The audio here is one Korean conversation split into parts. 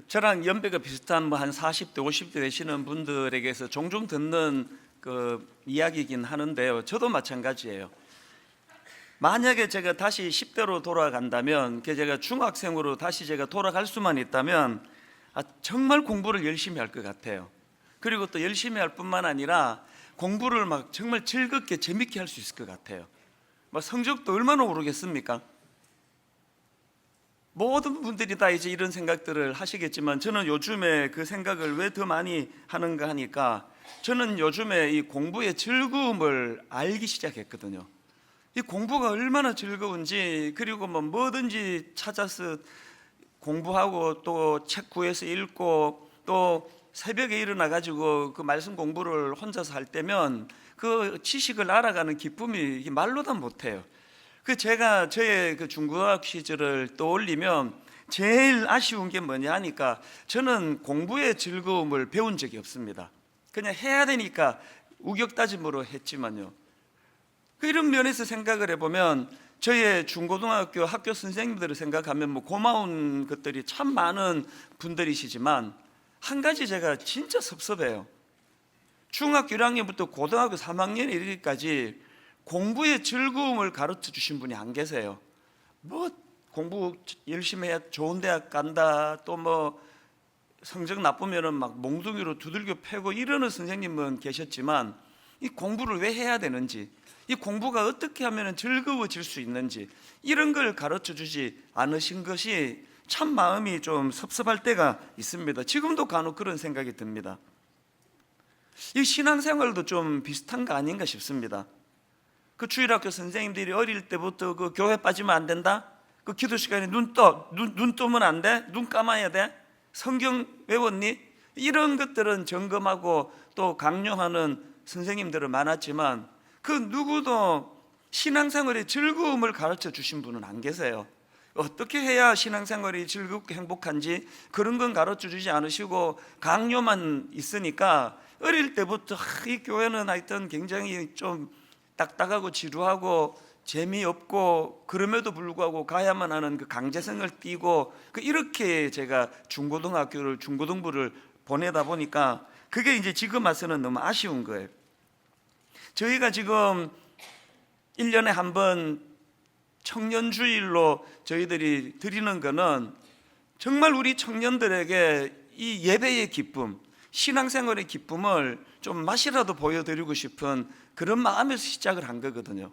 저랑 연배가 비슷한 뭐 한 40대, 50대 되시는 분들에게서 종종 듣는 그 이야기이긴 하는데요. 저도 마찬가지예요. 만약에 제가 다시 10대로 돌아간다면, 제가 중학생으로 다시 제가 돌아갈 수만 있다면 정말 공부를 열심히 할 것 같아요. 그리고 또 열심히 할 뿐만 아니라 공부를 막 정말 즐겁게 재밌게 할 수 있을 것 같아요. 막 성적도 얼마나 오르겠습니까? 모든 분들이 다 이제 이런 생각들을 하시겠지만, 저는 요즘에 그 생각을 왜 더 많이 하는가 하니까, 저는 요즘에 이 공부의 즐거움을 알기 시작했거든요. 이 공부가 얼마나 즐거운지, 그리고 뭐 뭐든지 찾아서 공부하고 또 책 구해서 읽고, 또 새벽에 일어나 가지고 그 말씀 공부를 혼자서 할 때면 그 지식을 알아가는 기쁨이 말로 다 못해요. 제가 저의 그 중고등학교 시절을 떠올리면 제일 아쉬운 게 뭐냐 하니까, 저는 공부의 즐거움을 배운 적이 없습니다. 그냥 해야 되니까 우격다짐으로 했지만요. 이런 면에서 생각을 해보면 저의 중고등학교 학교 선생님들을 생각하면 뭐 고마운 것들이 참 많은 분들이시지만, 한 가지 제가 진짜 섭섭해요. 중학교 1학년부터 고등학교 3학년 이르기까지 공부의 즐거움을 가르쳐 주신 분이 안 계세요. 뭐 공부 열심히 해야 좋은 대학 간다, 또 뭐 성적 나쁘면은 막 몽둥이로 두들겨 패고 이러는 선생님은 계셨지만, 이 공부를 왜 해야 되는지, 이 공부가 어떻게 하면 즐거워질 수 있는지, 이런 걸 가르쳐 주지 않으신 것이 참 마음이 좀 섭섭할 때가 있습니다. 지금도 간혹 그런 생각이 듭니다. 이 신앙생활도 좀 비슷한 거 아닌가 싶습니다. 그 주일학교 선생님들이 어릴 때부터 그 교회 빠지면 안 된다, 그 기도 시간에 눈 뜨면 안 돼, 눈 감아야 돼, 성경 외웠니? 이런 것들은 점검하고 또 강요하는 선생님들은 많았지만, 그 누구도 신앙생활의 즐거움을 가르쳐 주신 분은 안 계세요. 어떻게 해야 신앙생활이 즐겁고 행복한지 그런 건 가르쳐 주지 않으시고 강요만 있으니까, 어릴 때부터 이 교회는 하여튼 굉장히 좀 딱딱하고 지루하고 재미없고, 그럼에도 불구하고 가야만 하는 그 강제성을 띠고, 이렇게 제가 중고등부를 보내다 보니까 그게 이제 지금 와서는 너무 아쉬운 거예요. 저희가 지금 1년에 한 번 청년주일로 저희들이 드리는 거는 정말 우리 청년들에게 이 예배의 기쁨, 신앙생활의 기쁨을 좀 맛이라도 보여드리고 싶은 그런 마음에서 시작을 한 거거든요.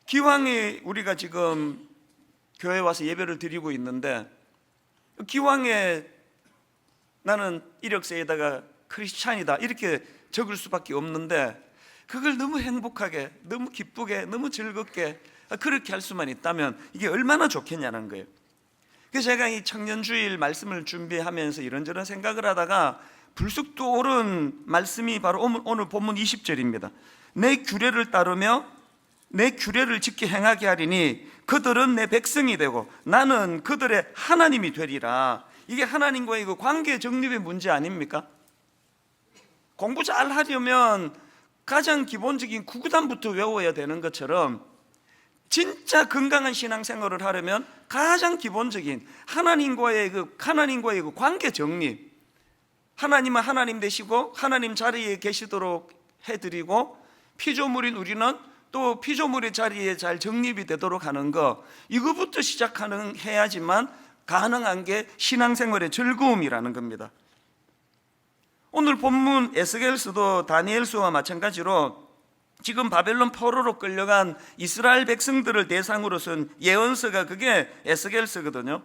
기왕에 우리가 지금 교회 와서 예배를 드리고 있는데, 기왕에 나는 이력서에다가 크리스찬이다 이렇게 적을 수밖에 없는데, 그걸 너무 행복하게, 너무 기쁘게, 너무 즐겁게 그렇게 할 수만 있다면 이게 얼마나 좋겠냐는 거예요. 그래서 제가 이 청년주일 말씀을 준비하면서 이런저런 생각을 하다가 불쑥 떠오른 말씀이 바로 오늘 본문 20절입니다. 내 규례를 따르며 내 규례를 지켜 행하게 하리니 그들은 내 백성이 되고 나는 그들의 하나님이 되리라. 이게 하나님과의 그 관계 정립의 문제 아닙니까? 공부 잘 하려면 가장 기본적인 구구단부터 외워야 되는 것처럼, 진짜 건강한 신앙생활을 하려면 가장 기본적인 하나님과의 그 관계 정립, 하나님은 하나님 되시고 하나님 자리에 계시도록 해드리고, 피조물인 우리는 또 피조물의 자리에 잘 정립이 되도록 하는 거, 이거부터 해야지만 가능한 게 신앙생활의 즐거움이라는 겁니다. 오늘 본문 에스겔서도 다니엘서와 마찬가지로 지금 바벨론 포로로 끌려간 이스라엘 백성들을 대상으로 쓴 예언서가 그게 에스겔서거든요.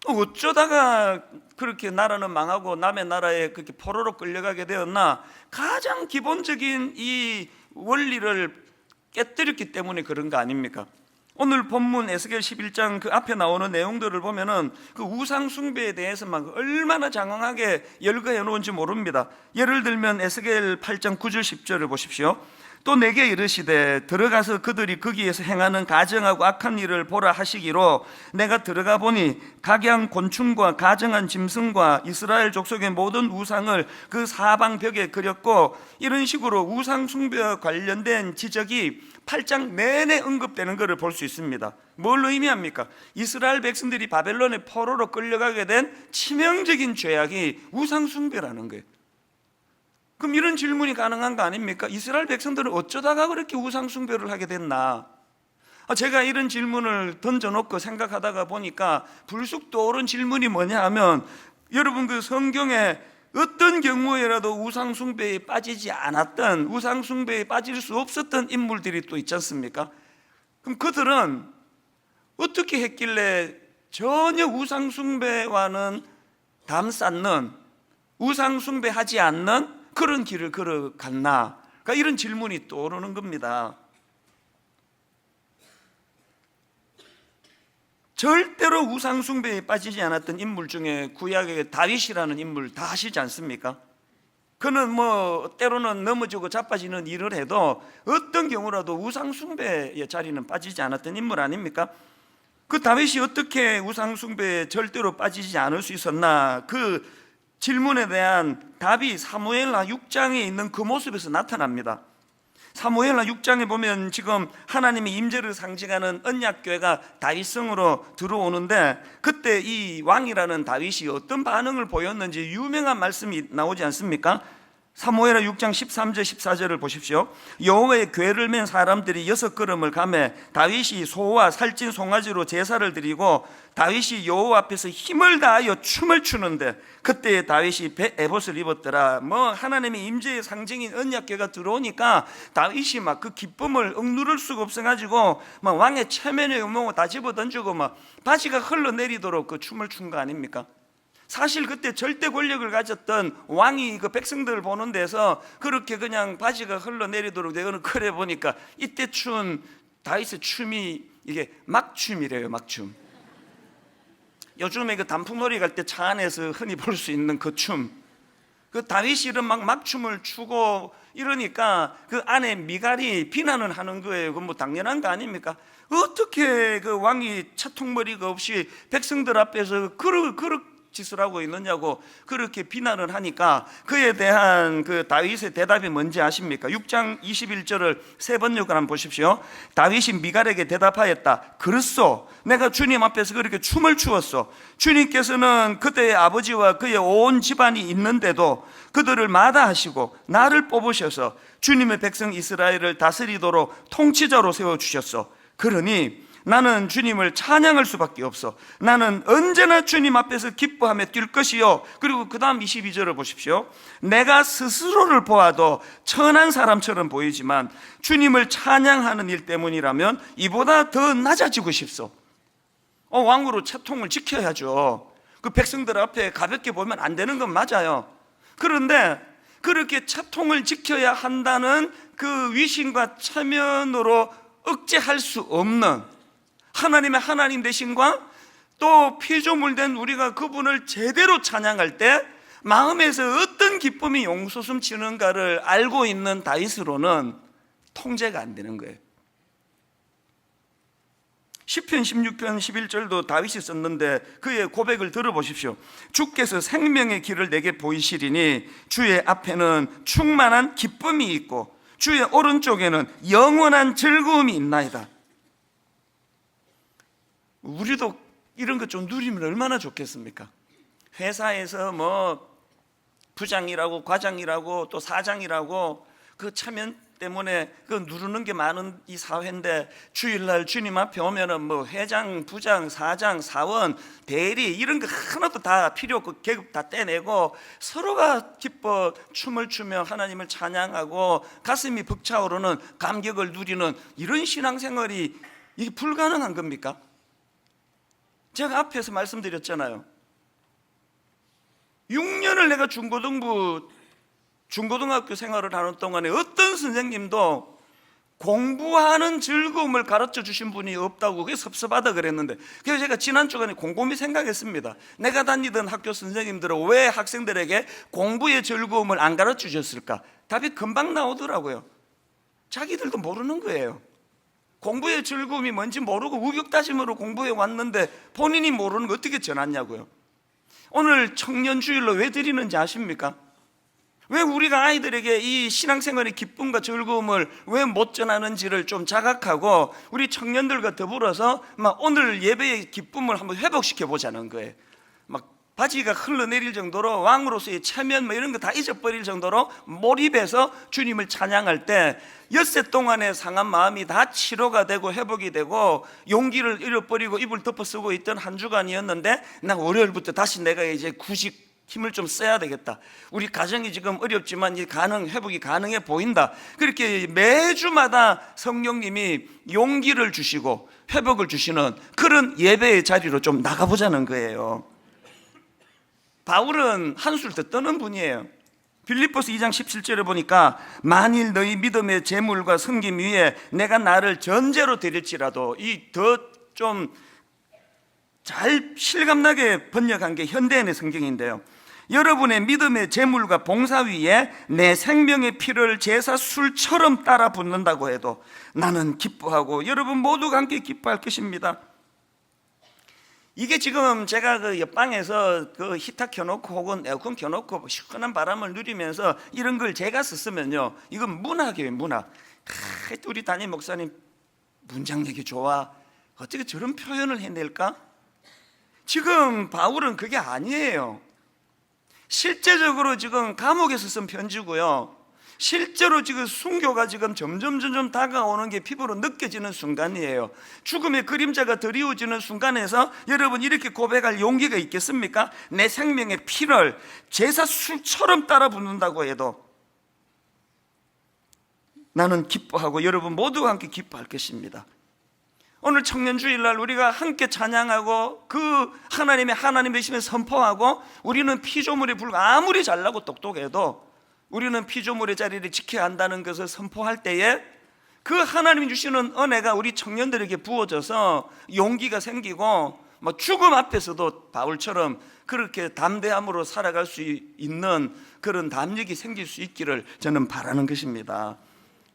어쩌다가 그렇게 나라는 망하고 남의 나라에 그렇게 포로로 끌려가게 되었나? 가장 기본적인 이 원리를 깨뜨렸기 때문에 그런 거 아닙니까? 오늘 본문 에스겔 11장 그 앞에 나오는 내용들을 보면은 그 우상 숭배에 대해서 막 얼마나 장황하게 열거해 놓은지 모릅니다. 예를 들면 에스겔 8장 9절 10절을 보십시오. 또 내게 이르시되 들어가서 그들이 거기에서 행하는 가증하고 악한 일을 보라 하시기로, 내가 들어가 보니 각양 곤충과 가증한 짐승과 이스라엘 족속의 모든 우상을 그 사방벽에 그렸고, 이런 식으로 우상 숭배와 관련된 지적이 8장 내내 언급되는 것을 볼 수 있습니다. 뭘 의미합니까? 이스라엘 백성들이 바벨론의 포로로 끌려가게 된 치명적인 죄악이 우상숭배라는 거예요. 그럼 이런 질문이 가능한 거 아닙니까? 이스라엘 백성들은 어쩌다가 그렇게 우상숭배를 하게 됐나? 제가 이런 질문을 던져놓고 생각하다가 보니까 불쑥 떠오른 질문이 뭐냐 하면, 여러분 그 성경에 어떤 경우에라도 우상숭배에 빠지지 않았던, 우상숭배에 빠질 수 없었던 인물들이 또 있지 않습니까? 그럼 그들은 어떻게 했길래 전혀 우상숭배와는 담쌓는, 우상숭배하지 않는 그런 길을 걸어갔나? 그러니까 이런 질문이 떠오르는 겁니다. 절대로 우상숭배에 빠지지 않았던 인물 중에 구약의 다윗이라는 인물 다 아시지 않습니까? 그는 뭐 때로는 넘어지고 자빠지는 일을 해도 어떤 경우라도 우상숭배의 자리는 빠지지 않았던 인물 아닙니까? 그 다윗이 어떻게 우상숭배에 절대로 빠지지 않을 수 있었나? 그 질문에 대한 답이 사무엘하 6장에 있는 그 모습에서 나타납니다. 사무엘하 6장에 보면 지금 하나님의 임재를 상징하는 언약궤가 다윗성으로 들어오는데, 그때 이 왕이라는 다윗이 어떤 반응을 보였는지 유명한 말씀이 나오지 않습니까? 사무엘하 6장 13절 14절을 보십시오. 여호와의 궤를 맨 사람들이 6걸음을 가매 다윗이 소와 살찐 송아지로 제사를 드리고 다윗이 여호와 앞에서 힘을 다하여 춤을 추는데, 그때 다윗이 에봇을 입었더라. 하나님의 임재의 상징인 언약궤가 들어오니까 다윗이 막 그 기쁨을 억누를 수가 없어가지고 막 왕의 체면에 다 집어던지고 막 바지가 흘러내리도록 그 춤을 춘 거 아닙니까? 사실 그때 절대 권력을 가졌던 왕이 그 백성들을 보는 데서 그렇게 그냥 바지가 흘러내리도록 내가는 그래 보니까 이때 춘 다윗의 춤이 이게 막춤이래요. 막춤. 요즘에 그 단풍놀이 갈 때 차 안에서 흔히 볼 수 있는 그 춤, 그 다윗이 이런 막춤을 추고 이러니까 그 안에 미갈이 비난을 하는 거예요. 그건 뭐 당연한 거 아닙니까? 어떻게 그 왕이 차통머리가 없이 백성들 앞에서 그런 짓을 하고 있느냐고 그렇게 비난을 하니까 그에 대한 그 다윗의 대답이 뭔지 아십니까? 6장 21절을 세 번역을 한번 보십시오. 다윗이 미갈에게 대답하였다. 그렇소, 내가 주님 앞에서 그렇게 춤을 추었소. 주님께서는 그때의 아버지와 그의 온 집안이 있는데도 그들을 마다하시고 나를 뽑으셔서 주님의 백성 이스라엘을 다스리도록 통치자로 세워주셨소. 그러니 나는 주님을 찬양할 수밖에 없어. 나는 언제나 주님 앞에서 기뻐하며 뛸 것이요. 그리고 그 다음 22절을 보십시오. 내가 스스로를 보아도 천한 사람처럼 보이지만 주님을 찬양하는 일 때문이라면 이보다 더 낮아지고 싶소. 왕으로 채통을 지켜야죠. 그 백성들 앞에 가볍게 보면 안 되는 건 맞아요. 그런데 그렇게 채통을 지켜야 한다는 그 위신과 체면으로 억제할 수 없는 하나님의 하나님 되신과 또 피조물된 우리가 그분을 제대로 찬양할 때 마음에서 어떤 기쁨이 용솟음치는가를 알고 있는 다윗으로는 통제가 안 되는 거예요. 시편 16편 11절도 다윗이 썼는데 그의 고백을 들어보십시오. 주께서 생명의 길을 내게 보이시리니 주의 앞에는 충만한 기쁨이 있고 주의 오른쪽에는 영원한 즐거움이 있나이다. 우리도 이런 거 좀 누리면 얼마나 좋겠습니까? 회사에서 뭐 부장이라고 과장이라고 또 사장이라고 그 체면 때문에 그 누르는 게 많은 이 사회인데 주일날 주님 앞에 오면은 뭐 회장, 부장, 사장, 사원, 대리 이런 거 하나도 다 필요 없고 계급 다 떼내고 서로가 기뻐 춤을 추며 하나님을 찬양하고 가슴이 벅차오르는 감격을 누리는 이런 신앙생활이 이게 불가능한 겁니까? 제가 앞에서 말씀드렸잖아요. 6년을 내가 중고등학교 생활을 하는 동안에 어떤 선생님도 공부하는 즐거움을 가르쳐 주신 분이 없다고 그게 섭섭하다 그랬는데, 그래서 제가 지난 주간에 곰곰이 생각했습니다. 내가 다니던 학교 선생님들은 왜 학생들에게 공부의 즐거움을 안 가르쳐 주셨을까? 답이 금방 나오더라고요. 자기들도 모르는 거예요. 공부의 즐거움이 뭔지 모르고 우격다짐으로 공부해 왔는데 본인이 모르는 거 어떻게 전했냐고요. 오늘 청년주일로 왜 드리는지 아십니까? 왜 우리가 아이들에게 이 신앙생활의 기쁨과 즐거움을 왜 못 전하는지를 좀 자각하고 우리 청년들과 더불어서 막 오늘 예배의 기쁨을 한번 회복시켜 보자는 거예요. 막 바지가 흘러내릴 정도로 왕으로서의 체면 뭐 이런 거 다 잊어버릴 정도로 몰입해서 주님을 찬양할 때 엿새 동안의 상한 마음이 다 치료가 되고 회복이 되고 용기를 잃어버리고 입을 덮어 쓰고 있던 한 주간이었는데 나 월요일부터 다시 내가 이제 구식 힘을 좀 써야 되겠다. 우리 가정이 지금 어렵지만 회복이 가능해 보인다. 그렇게 매주마다 성령님이 용기를 주시고 회복을 주시는 그런 예배의 자리로 좀 나가보자는 거예요. 바울은 한술 더 떠는 분이에요. 빌립보서 2장 17절에 보니까 만일 너희 믿음의 재물과 섬김 위에 내가 나를 전제로 드릴지라도 이 더 좀 잘 실감나게 번역한 게 현대인의 성경인데요. 여러분의 믿음의 재물과 봉사 위에 내 생명의 피를 제사술처럼 따라 붓는다고 해도 나는 기뻐하고 여러분 모두가 함께 기뻐할 것입니다. 이게 지금 제가 그 옆방에서 그 히터 켜놓고 혹은 에어컨 켜놓고 시원한 바람을 누리면서 이런 걸 제가 썼으면요, 이건 문학이에요, 문학. 우리 담임 목사님 문장력이 좋아. 어떻게 저런 표현을 해낼까? 지금 바울은 그게 아니에요. 실제적으로 지금 감옥에서 쓴 편지고요, 실제로 지금 순교가 지금 점점 다가오는 게 피부로 느껴지는 순간이에요. 죽음의 그림자가 드리워지는 순간에서 여러분 이렇게 고백할 용기가 있겠습니까? 내 생명의 피를 제사술처럼 따라 붓는다고 해도 나는 기뻐하고 여러분 모두가 함께 기뻐할 것입니다. 오늘 청년주일날 우리가 함께 찬양하고 그 하나님의 되심을 선포하고 우리는 피조물에 불과 아무리 잘나고 똑똑해도 우리는 피조물의 자리를 지켜야 한다는 것을 선포할 때에 그 하나님이 주시는 은혜가 우리 청년들에게 부어져서 용기가 생기고 뭐 죽음 앞에서도 바울처럼 그렇게 담대함으로 살아갈 수 있는 그런 담력이 생길 수 있기를 저는 바라는 것입니다.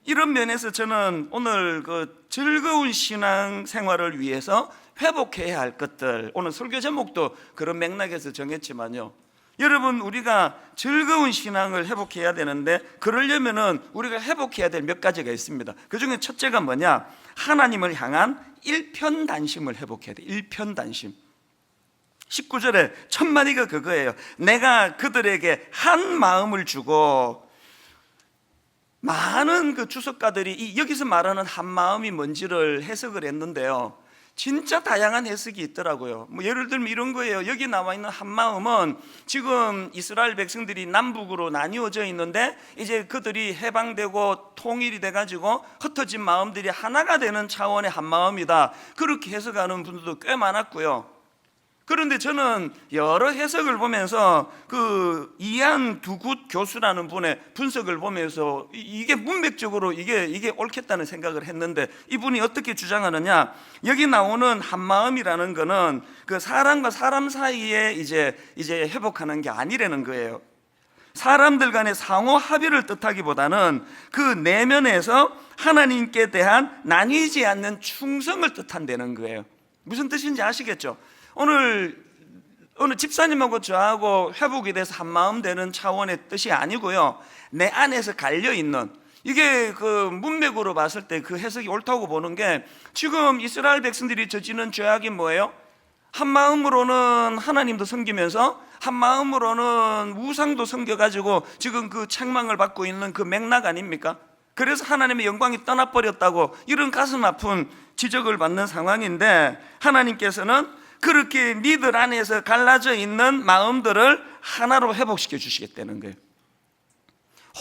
이런 면에서 저는 오늘 그 즐거운 신앙 생활을 위해서 회복해야 할 것들, 오늘 설교 제목도 그런 맥락에서 정했지만요, 여러분 우리가 즐거운 신앙을 회복해야 되는데 그러려면은 우리가 회복해야 될 몇 가지가 있습니다. 그 중에 첫째가 뭐냐? 하나님을 향한 일편단심을 회복해야 돼. 일편단심. 19절에 첫 마디가 그거예요. 내가 그들에게 한 마음을 주고. 많은 그 주석가들이 여기서 말하는 한 마음이 뭔지를 해석을 했는데요, 진짜 다양한 해석이 있더라고요. 뭐 예를 들면 이런 거예요. 여기 나와 있는 한 마음은 지금 이스라엘 백성들이 남북으로 나뉘어져 있는데 이제 그들이 해방되고 통일이 돼가지고 흩어진 마음들이 하나가 되는 차원의 한 마음이다, 그렇게 해석하는 분들도 꽤 많았고요. 그런데 저는 여러 해석을 보면서 그 이한 두굿 교수라는 분의 분석을 보면서 이게 문맥적으로 이게 옳겠다는 생각을 했는데, 이분이 어떻게 주장하느냐? 여기 나오는 한 마음이라는 거는 그 사람과 사람 사이에 이제 회복하는 게 아니라는 거예요. 사람들 간의 상호 합의를 뜻하기보다는 그 내면에서 하나님께 대한 나뉘지 않는 충성을 뜻한다는 거예요. 무슨 뜻인지 아시겠죠? 오늘 집사님하고 저하고 회복이 돼서 한마음 되는 차원의 뜻이 아니고요, 내 안에서 갈려있는, 이게 그 문맥으로 봤을 때 그 해석이 옳다고 보는 게, 지금 이스라엘 백성들이 저지른 죄악이 뭐예요? 한마음으로는 하나님도 섬기면서 한마음으로는 우상도 섬겨가지고 지금 그 책망을 받고 있는 그 맥락 아닙니까? 그래서 하나님의 영광이 떠나버렸다고 이런 가슴 아픈 지적을 받는 상황인데, 하나님께서는 그렇게 니들 안에서 갈라져 있는 마음들을 하나로 회복시켜 주시겠다는 거예요.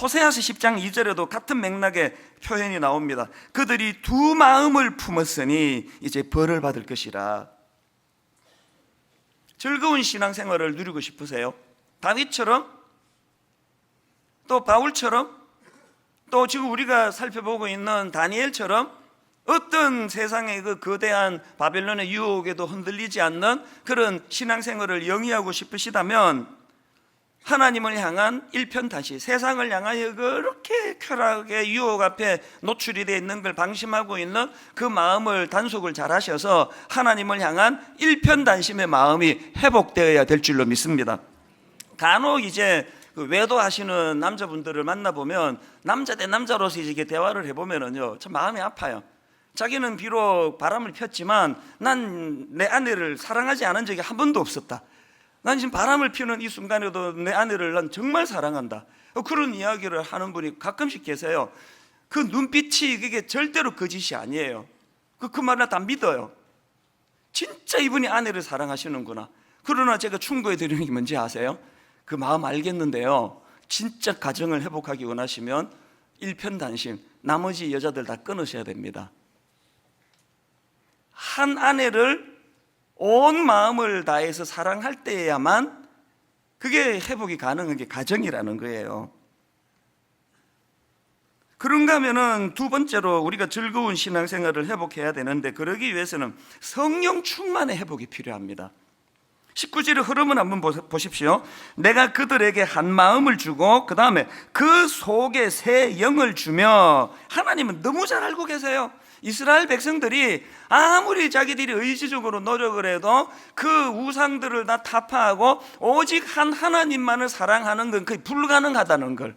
호세아서 10장 2절에도 같은 맥락의 표현이 나옵니다. 그들이 두 마음을 품었으니 이제 벌을 받을 것이라. 즐거운 신앙생활을 누리고 싶으세요? 다윗처럼, 또 바울처럼, 또 지금 우리가 살펴보고 있는 다니엘처럼 어떤 세상의 그 거대한 바벨론의 유혹에도 흔들리지 않는 그런 신앙생활을 영위하고 싶으시다면, 하나님을 향한 일편다시, 세상을 향하여 그렇게 쾌락의 유혹 앞에 노출이 되어 있는 걸 방심하고 있는 그 마음을 단속을 잘 하셔서 하나님을 향한 일편단심의 마음이 회복되어야 될 줄로 믿습니다. 간혹 이제 그 외도하시는 남자분들을 만나보면 남자 대 남자로서 이렇게 대화를 해보면은요, 참 마음이 아파요. 자기는 비록 바람을 폈지만 난 내 아내를 사랑하지 않은 적이 한 번도 없었다. 난 지금 바람을 피우는 이 순간에도 내 아내를 난 정말 사랑한다. 그런 이야기를 하는 분이 가끔씩 계세요. 그 눈빛이 그게 절대로 거짓이 아니에요. 그 말을 다 믿어요. 진짜 이분이 아내를 사랑하시는구나. 그러나 제가 충고해 드리는 게 뭔지 아세요? 그 마음 알겠는데요, 진짜 가정을 회복하기 원하시면 일편단심, 나머지 여자들 다 끊으셔야 됩니다. 한 아내를 온 마음을 다해서 사랑할 때야만 그게 회복이 가능한 게 가정이라는 거예요. 그런가 하면은 두 번째로 우리가 즐거운 신앙생활을 회복해야 되는데, 그러기 위해서는 성령 충만의 회복이 필요합니다. 19절의 흐름을 한번 보십시오. 내가 그들에게 한 마음을 주고 그 다음에 그 속에 새 영을 주며. 하나님은 너무 잘 알고 계세요. 이스라엘 백성들이 아무리 자기들이 의지적으로 노력을 해도 그 우상들을 다 타파하고 오직 한 하나님만을 사랑하는 건 거의 불가능하다는 걸,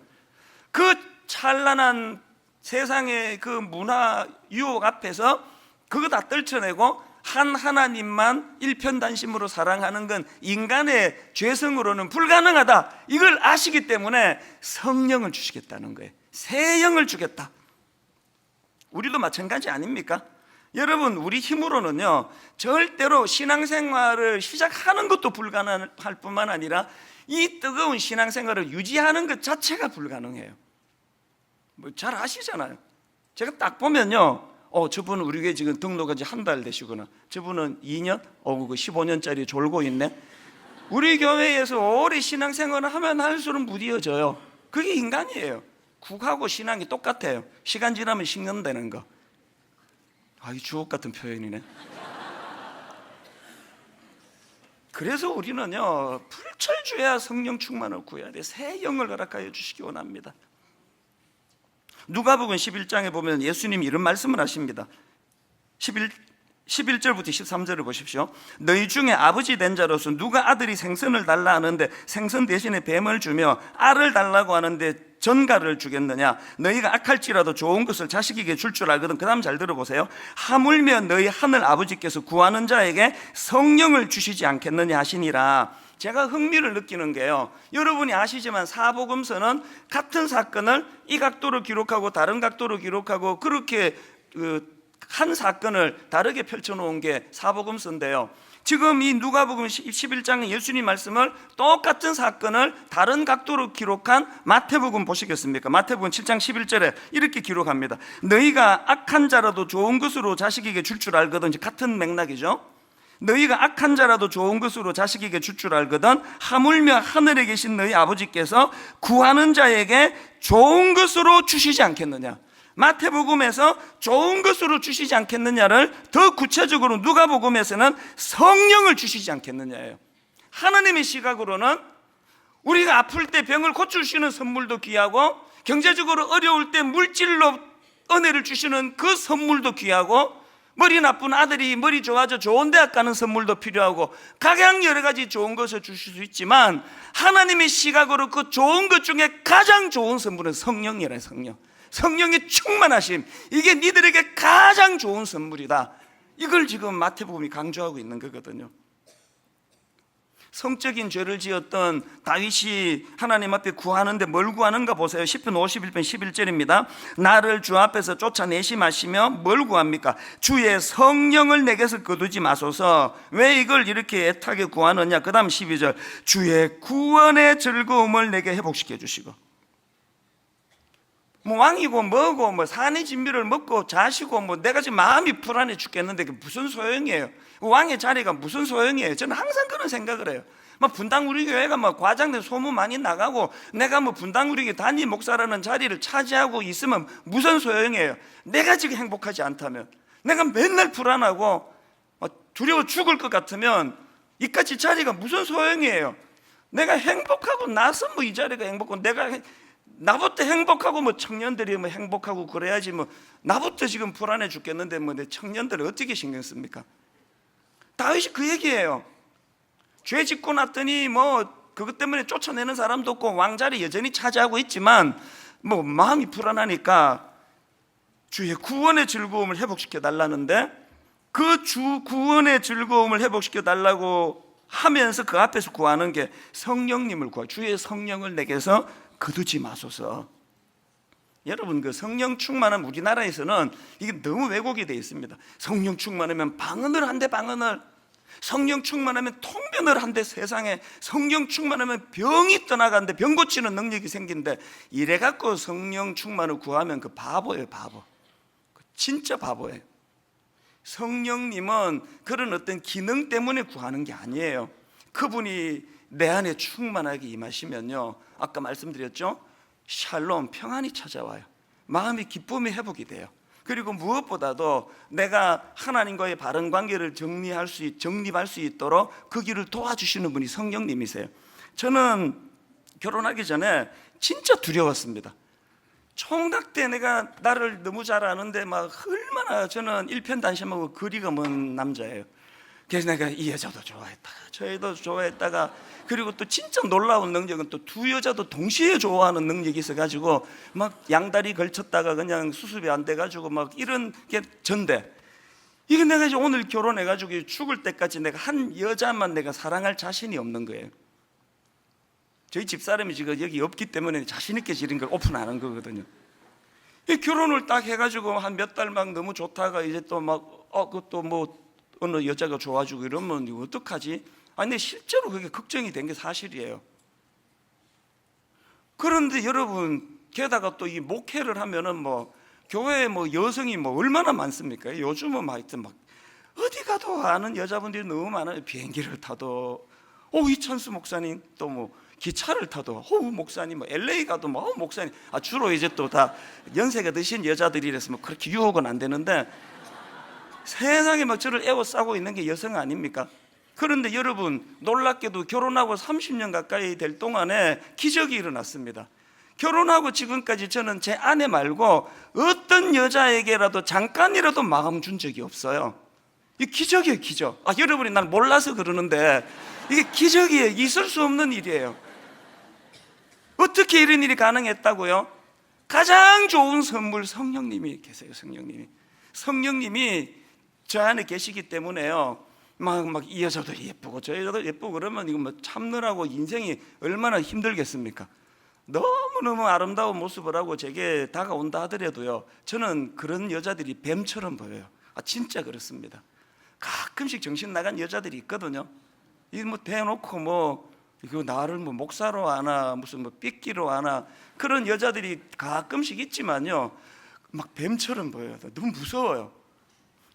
그 찬란한 세상의 그 문화 유혹 앞에서 그거 다 떨쳐내고 한 하나님만 일편단심으로 사랑하는 건 인간의 죄성으로는 불가능하다, 이걸 아시기 때문에 성령을 주시겠다는 거예요. 새 영을 주겠다. 우리도 마찬가지 아닙니까? 여러분, 우리 힘으로는요 절대로 신앙생활을 시작하는 것도 불가능할 뿐만 아니라 이 뜨거운 신앙생활을 유지하는 것 자체가 불가능해요. 뭐 잘 아시잖아요. 제가 딱 보면요, 저분은 우리 교회 지금 등록한 지 한 달 되시구나, 저분은 2년? 그 15년짜리 졸고 있네. 우리 교회에서 오래 신앙생활을 하면 할수록 무뎌져요. 그게 인간이에요. 국하고 신앙이 똑같아요. 시간 지나면 식는다는 거. 이 주옥 같은 표현이네. 그래서 우리는요 불철주야 성령 충만을 구해야 돼. 새 영을 허락하여 주시기 원합니다. 누가복음 11장에 보면 예수님이 이런 말씀을 하십니다. 11절부터 13절을 보십시오. 너희 중에 아버지 된 자로서 누가 아들이 생선을 달라 하는데 생선 대신에 뱀을 주며 알을 달라고 하는데 전갈을 주겠느냐? 너희가 악할지라도 좋은 것을 자식에게 줄 줄 알거든. 그 다음 잘 들어보세요. 하물며 너희 하늘 아버지께서 구하는 자에게 성령을 주시지 않겠느냐 하시니라. 제가 흥미를 느끼는 게요, 여러분이 아시지만 사복음서는 같은 사건을 이 각도로 기록하고 다른 각도로 기록하고 그렇게 한 사건을 다르게 펼쳐놓은 게 사복음서인데요, 지금 이 누가복음 11장의 예수님 말씀을 똑같은 사건을 다른 각도로 기록한 마태복음 보시겠습니까? 마태복음 7장 11절에 이렇게 기록합니다. 너희가 악한 자라도 좋은 것으로 자식에게 줄 줄 알거든. 같은 맥락이죠. 너희가 악한 자라도 좋은 것으로 자식에게 줄 줄 알거든 하물며 하늘에 계신 너희 아버지께서 구하는 자에게 좋은 것으로 주시지 않겠느냐. 마태복음에서 좋은 것으로 주시지 않겠느냐를 더 구체적으로 누가복음에서는 성령을 주시지 않겠느냐예요. 하나님의 시각으로는 우리가 아플 때 병을 고쳐주시는 선물도 귀하고, 경제적으로 어려울 때 물질로 은혜를 주시는 그 선물도 귀하고, 머리 나쁜 아들이 머리 좋아져 좋은 대학 가는 선물도 필요하고, 각양 여러 가지 좋은 것을 주실 수 있지만 하나님의 시각으로 그 좋은 것 중에 가장 좋은 선물은 성령이라는 성령. 성령의 충만하심, 이게 니들에게 가장 좋은 선물이다. 이걸 지금 마태복음이 강조하고 있는 거거든요. 성적인 죄를 지었던 다윗이 하나님 앞에 구하는데 뭘 구하는가 보세요. 10편 51편 11절입니다. 나를 주 앞에서 쫓아내시 마시며 뭘 구합니까? 주의 성령을 내게서 거두지 마소서. 왜 이걸 이렇게 애타게 구하느냐? 그 다음 12절, 주의 구원의 즐거움을 내게 회복시켜 주시고. 뭐 왕이고 뭐고 뭐 산의 진미를 먹고 자시고 뭐 내가 지금 마음이 불안해 죽겠는데 그게 무슨 소용이에요? 왕의 자리가 무슨 소용이에요? 저는 항상 그런 생각을 해요. 뭐 분당 우리 교회가 뭐 과장된 소문 많이 나가고 내가 뭐 분당 우리 교회 단임 목사라는 자리를 차지하고 있으면 무슨 소용이에요? 내가 지금 행복하지 않다면, 내가 맨날 불안하고 두려워 죽을 것 같으면 이까지 자리가 무슨 소용이에요? 내가 행복하고 나서 뭐 이 자리가 행복하고, 내가 나부터 행복하고 뭐 청년들이 뭐 행복하고 그래야지, 뭐 나부터 지금 불안해 죽겠는데 뭐 내 청년들을 어떻게 신경 씁니까? 다윗이 그 얘기예요. 죄 짓고 났더니 뭐 그것 때문에 쫓아내는 사람도 없고 왕자리 여전히 차지하고 있지만 뭐 마음이 불안하니까 주의 구원의 즐거움을 회복시켜 달라는데, 그 주 구원의 즐거움을 회복시켜 달라고 하면서 그 앞에서 구하는 게 성령님을 구하, 주의 성령을 내게서 거두지 마소서. 여러분, 그 성령 충만함, 우리나라에서는 이게 너무 왜곡이 되어 있습니다. 성령 충만하면 방언을 한대, 방언을. 성령 충만하면 통변을 한대, 세상에. 성령 충만하면 병이 떠나간대, 병 고치는 능력이 생긴대. 이래갖고 성령 충만을 구하면 그 바보예요, 바보. 진짜 바보예요. 성령님은 그런 어떤 기능 때문에 구하는 게 아니에요. 그분이 내 안에 충만하게 임하시면요, 아까 말씀드렸죠, 샬롬, 평안이 찾아와요. 마음의 기쁨이 회복이 돼요. 그리고 무엇보다도 내가 하나님과의 바른 관계를 정립할 수 있도록 그 길을 도와주시는 분이 성령님이세요. 저는 결혼하기 전에 진짜 두려웠습니다. 총각 때 내가 나를 너무 잘 아는데 막 얼마나 저는 일편단심하고 거리가 먼 남자예요. 그래서 내가 이 여자도 좋아했다가 저 여자도 좋아했다가, 그리고 또 진짜 놀라운 능력은 또 두 여자도 동시에 좋아하는 능력이 있어가지고 막 양다리 걸쳤다가 그냥 수습이 안 돼가지고 막 이런 게 전데, 이게 내가 이제 오늘 결혼해가지고 죽을 때까지 내가 한 여자만 내가 사랑할 자신이 없는 거예요. 저희 집사람이 지금 여기 없기 때문에 자신있게 이런 걸 오픈하는 거거든요. 결혼을 딱 해가지고 한 몇 달 막 너무 좋다가 이제 또 막 그것도 뭐 어느 여자가 좋아지고 이러면 이거 어떡하지? 아니, 근데 실제로 그게 걱정이 된 게 사실이에요. 그런데 여러분, 게다가 또 이 목회를 하면은 뭐 교회에 뭐 여성이 뭐 얼마나 많습니까? 요즘은 막 어디 가도 아는 여자분들이 너무 많아요. 비행기를 타도 이찬수 목사님, 또 뭐 기차를 타도 목사님, 뭐 LA 가도 뭐 목사님. 주로 이제 또 다 연세가 드신 여자들이라서 뭐 그렇게 유혹은 안 되는데, 세상에 막 저를 에워싸고 있는 게 여성 아닙니까? 그런데 여러분, 놀랍게도 결혼하고 30년 가까이 될 동안에 기적이 일어났습니다. 결혼하고 지금까지 저는 제 아내 말고 어떤 여자에게라도 잠깐이라도 마음 준 적이 없어요. 이 기적이에요, 기적. 여러분이 난 몰라서 그러는데 이게 기적이에요. 있을 수 없는 일이에요. 어떻게 이런 일이 가능했다고요? 가장 좋은 선물, 성령님이 계세요. 성령님이 저 안에 계시기 때문에요, 막 이 여자도 예쁘고 저 여자도 예쁘고 그러면 이거 뭐 참느라고 인생이 얼마나 힘들겠습니까? 너무너무 아름다운 모습을 하고 제게 다가온다 하더라도요, 저는 그런 여자들이 뱀처럼 보여요. 진짜 그렇습니다. 가끔씩 정신 나간 여자들이 있거든요. 이 뭐 대놓고 뭐 이거 나를 뭐 목사로 하나, 무슨 뭐 삐끼로 하나, 그런 여자들이 가끔씩 있지만요, 막 뱀처럼 보여요. 너무 무서워요.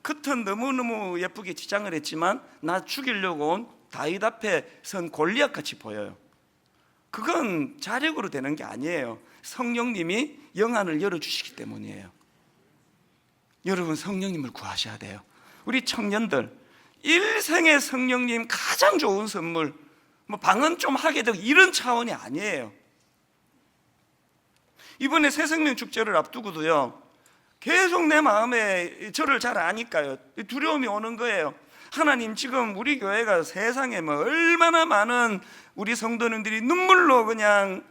겉은 너무너무 예쁘게 치장을 했지만 나 죽이려고 온 다윗 앞에 선 골리앗 같이 보여요. 그건 자력으로 되는 게 아니에요. 성령님이 영안을 열어주시기 때문이에요. 여러분, 성령님을 구하셔야 돼요. 우리 청년들, 일생의 성령님 가장 좋은 선물, 뭐 방언 좀 하게 되고 이런 차원이 아니에요. 이번에 새생명 축제를 앞두고도요, 계속 내 마음에 저를 잘 아니까요, 두려움이 오는 거예요. 하나님, 지금 우리 교회가 세상에 뭐 얼마나 많은 우리 성도님들이 눈물로 그냥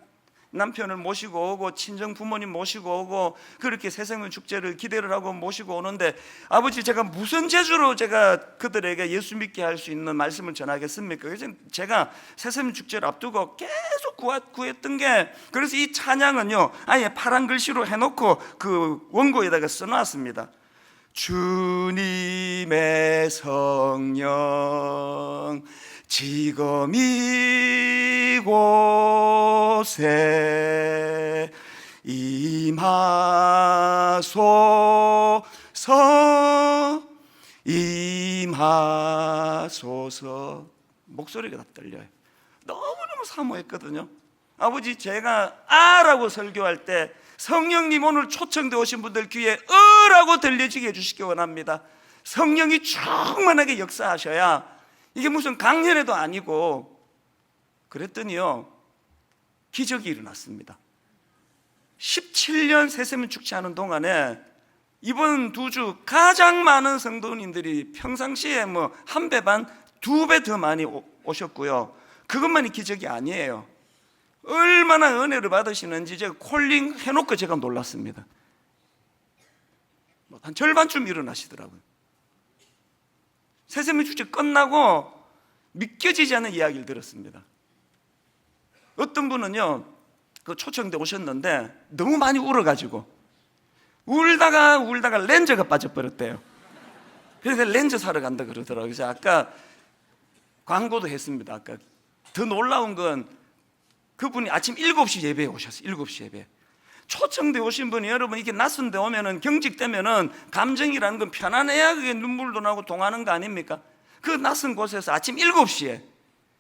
남편을 모시고 오고 친정 부모님 모시고 오고 그렇게 새생명 축제를 기대를 하고 모시고 오는데, 아버지, 제가 무슨 재주로 제가 그들에게 예수 믿게 할 수 있는 말씀을 전하겠습니까? 그래서 제가 새생명 축제를 앞두고 계속 구했던 게, 그래서 이 찬양은요 아예 파란 글씨로 해놓고 그 원고에다가 써놨습니다. 주님의 성령 지금 이곳에 임하소서. 목소리가 다 떨려요. 너무너무 사모했거든요. 아버지, 제가 아라고 설교할 때 성령님 오늘 초청되어 오신 분들 귀에 으라고 들려지게 해주시기 원합니다. 성령이 충만하게 역사하셔야, 이게 무슨 강연회도 아니고. 그랬더니요, 기적이 일어났습니다. 17년 새세명 축제하는 동안에 이번 두 주 가장 많은 성도님들이 평상시에 뭐 한 배 반, 두 배 더 많이 오셨고요. 그것만이 기적이 아니에요. 얼마나 은혜를 받으시는지 제가 콜링 해놓고 제가 놀랐습니다. 한 절반쯤 일어나시더라고요. 새세미 축제 끝나고 믿겨지지 않는 이야기를 들었습니다. 어떤 분은요, 그 초청돼 오셨는데 너무 많이 울어가지고 울다가 렌즈가 빠져버렸대요. 그래서 렌즈 사러 간다 그러더라고요. 그래서 아까 광고도 했습니다. 아까 더 놀라운 건 그분이 아침 7시 예배에 오셨어요. 7시 예배. 초청돼 오신 분이, 여러분 이렇게 낯선 데 오면은 경직되면은 감정이라는 건 편안해야 그게 눈물도 나고 동하는 거 아닙니까? 그 낯선 곳에서 아침 7시에,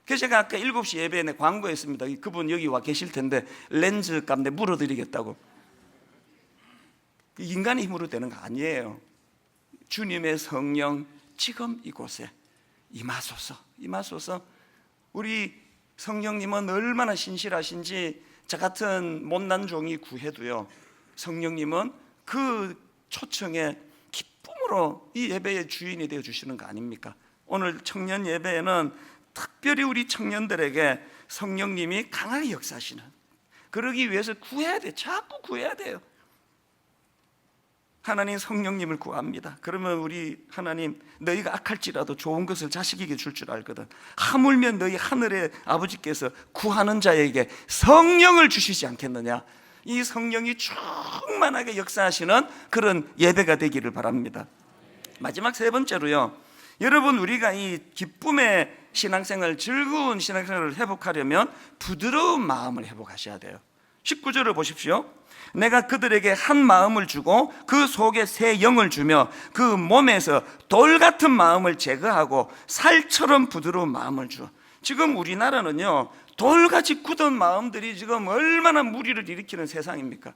그래서 제가 아까 7시 예배에 광고했습니다. 그분 여기 와 계실 텐데 렌즈 값 내 물어드리겠다고. 인간의 힘으로 되는 거 아니에요. 주님의 성령 지금 이곳에 임하소서. 우리 성령님은 얼마나 신실하신지 저 같은 못난 종이 구해도요, 성령님은 그 초청에 기쁨으로 이 예배의 주인이 되어 주시는 거 아닙니까? 오늘 청년 예배에는 특별히 우리 청년들에게 성령님이 강하게 역사하시는, 그러기 위해서 구해야 돼. 자꾸 구해야 돼요. 하나님 성령님을 구합니다. 그러면 우리 하나님, 너희가 악할지라도 좋은 것을 자식에게 줄 줄 알거든. 하물며 너희 하늘의 아버지께서 구하는 자에게 성령을 주시지 않겠느냐. 이 성령이 충만하게 역사하시는 그런 예배가 되기를 바랍니다. 마지막 세 번째로요, 여러분 우리가 이 기쁨의 신앙생활, 즐거운 신앙생활을 회복하려면 부드러운 마음을 회복하셔야 돼요. 19절을 보십시오. 내가 그들에게 한 마음을 주고 그 속에 새 영을 주며 그 몸에서 돌 같은 마음을 제거하고 살처럼 부드러운 마음을 줘. 지금 우리나라는요, 돌같이 굳은 마음들이 지금 얼마나 무리를 일으키는 세상입니까?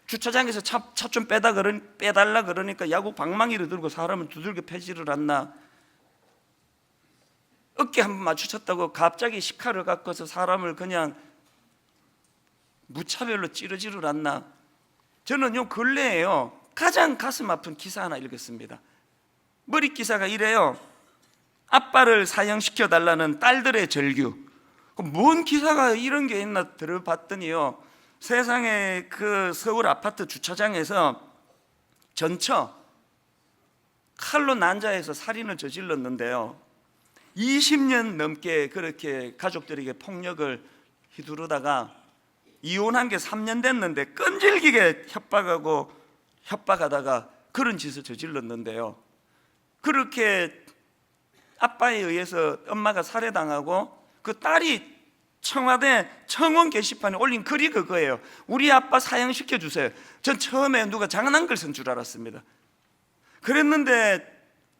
주차장에서 차 좀 빼달라 그러니까 야구 방망이를 들고 사람을 두들겨 패지를 않나? 어깨 한번 마주쳤다고 갑자기 시카를 갖고서 사람을 그냥 무차별로 찌르지를 않나? 저는요 근래에요 가장 가슴 아픈 기사 하나 읽었습니다. 머릿 기사가 이래요. 아빠를 사형시켜 달라는 딸들의 절규. 뭔 기사가 이런 게 있나 들어봤더니요, 세상에 그 서울 아파트 주차장에서 전처 칼로 난자해서 살인을 저질렀는데요, 20년 넘게 그렇게 가족들에게 폭력을 휘두르다가 이혼한 게 3년 됐는데 끈질기게 협박하다가 그런 짓을 저질렀는데요, 그렇게 아빠에 의해서 엄마가 살해당하고 그 딸이 청와대 청원 게시판에 올린 글이 그거예요. 우리 아빠 사형시켜 주세요. 전 처음에 누가 장난글 쓴 줄 알았습니다. 그랬는데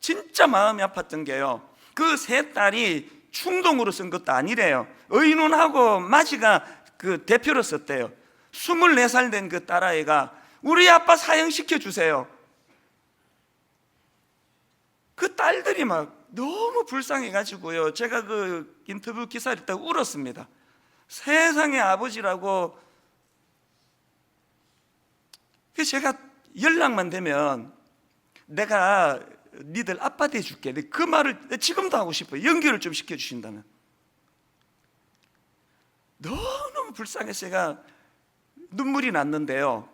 진짜 마음이 아팠던 게요, 그 세 딸이 충동으로 쓴 것도 아니래요. 의논하고 마지가 그 대표로 썼대요. 24살 된 그 딸아이가 우리 아빠 사형시켜 주세요. 그 딸들이 막 너무 불쌍해가지고요, 제가 그 인터뷰 기사를 읽다가 울었습니다. 세상의 아버지라고. 그래서 제가 연락만 되면 내가 니들 아빠 돼줄게, 그 말을 지금도 하고 싶어요. 연결을 좀 시켜주신다면. 너무 불쌍해서 제가 눈물이 났는데요,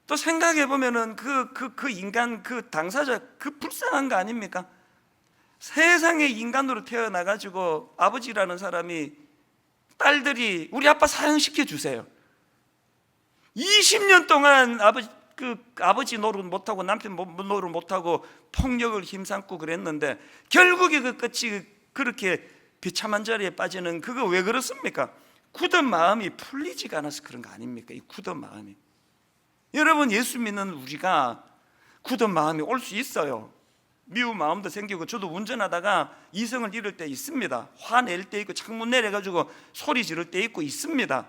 또 생각해 보면은 그 인간, 그 당사자, 그 불쌍한 거 아닙니까? 세상에 인간으로 태어나가지고 아버지라는 사람이 딸들이 우리 아빠 사형시켜 주세요. 20년 동안 아버지 노릇 못하고 남편 노릇 못하고 폭력을 힘삼고 그랬는데 결국에 그 끝이 그렇게 비참한 자리에 빠지는, 그거 왜 그렇습니까? 굳은 마음이 풀리지가 않아서 그런 거 아닙니까? 이 굳은 마음이. 여러분, 예수 믿는 우리가 굳은 마음이 올 수 있어요. 미운 마음도 생기고, 저도 운전하다가 이성을 잃을 때 있습니다. 화낼 때 있고, 창문 내려가지고 소리 지를 때 있습니다.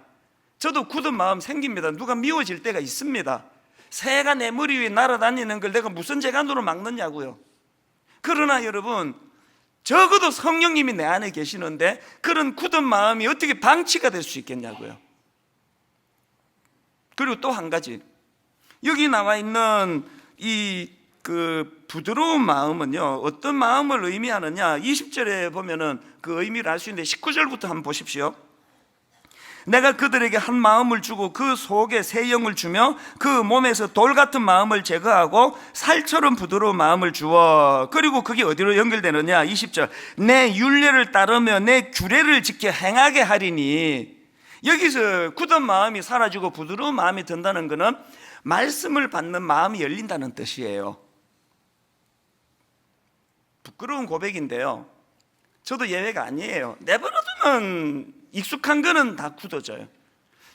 저도 굳은 마음 생깁니다. 누가 미워질 때가 있습니다. 새가 내 머리 위에 날아다니는 걸 내가 무슨 재간으로 막느냐고요. 그러나 여러분, 적어도 성령님이 내 안에 계시는데 그런 굳은 마음이 어떻게 방치가 될 수 있겠냐고요. 그리고 또 한 가지, 여기 나와 있는 이 그 부드러운 마음은요, 어떤 마음을 의미하느냐, 20절에 보면은 그 의미를 알 수 있는데 19절부터 한번 보십시오. 내가 그들에게 한 마음을 주고 그 속에 새 영을 주며 그 몸에서 돌 같은 마음을 제거하고 살처럼 부드러운 마음을 주어. 그리고 그게 어디로 연결되느냐, 20절. 내 율례를 따르며 내 규례를 지켜 행하게 하리니. 여기서 굳은 마음이 사라지고 부드러운 마음이 든다는 것은 말씀을 받는 마음이 열린다는 뜻이에요. 부끄러운 고백인데요, 저도 예외가 아니에요. 내버려두면 익숙한 거는 다 굳어져요.